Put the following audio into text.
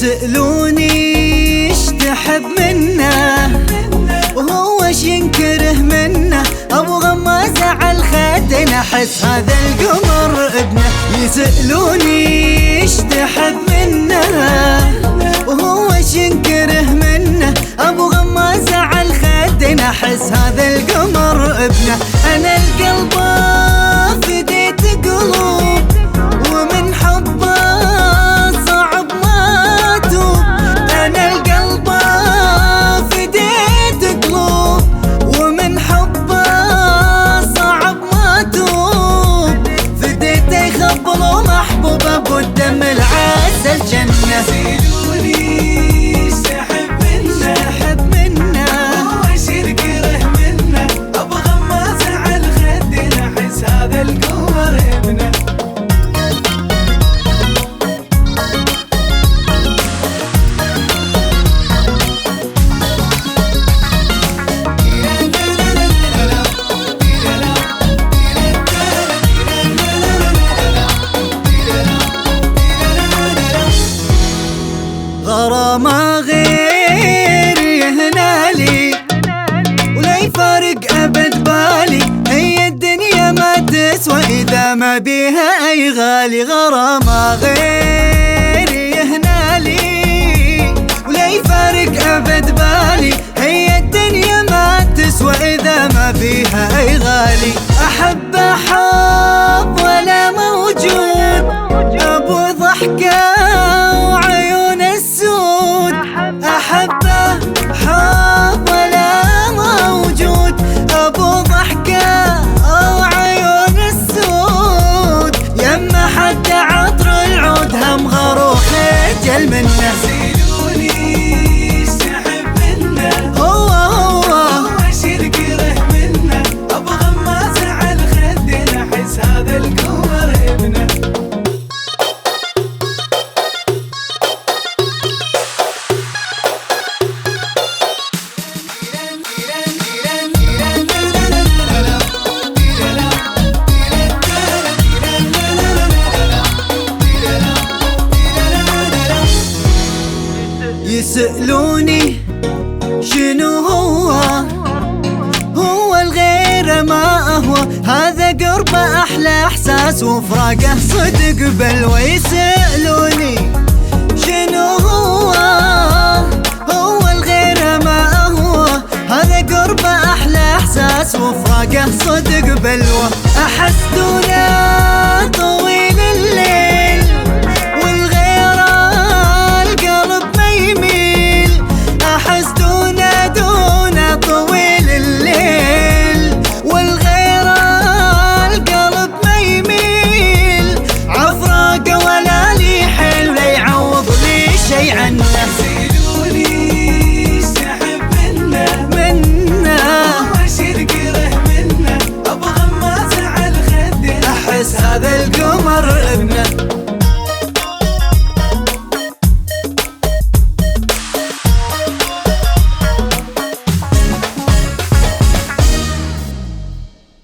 يسألوني ايش تحب منه وهو ايش ينكره منه، ابو غمازة على الخدين احس هذا القمر ابنه. يسألوني ايش تحب منه وهو ايش ينكره منه، ابو غمازة على الخدين احس هذا القمر ابنه. انا القلب فديت قلوب ومن حبه صعب ما توب. انا القلب فديت قلوب ومن حبه صعب ما توب. فديته يخبل ومحبوبه بالدم العسل جنه. غرامة غير يهنالي ولا يفارق أبد بالي، هي الدنيا ما تسوى إذا ما بيها أي غالي. غرامة غير يهنالي ولا يفارق أبد بالي، هي الدنيا ما تسوى إذا ما بيها أي غالي. أحب حب ولا موجود، أبو ضحكة أحبه حب ولا موجود، أبو ضحكة أو عيون السود. يما حتى عطر العود هم غروح خجل منه. سيلوني سحب منه هو شرقره منه، أبو غمازة على الخدين أحس هذا القمر ابنه. يسألوني شنو هو الغير ما أهوى، هذا قربه أحلى إحساس وفراقه صدق بلوى. يسألوني شنو هو الغير ما أهوى، هذا قربه أحلى إحساس وفراقه صدق بلوى. أحس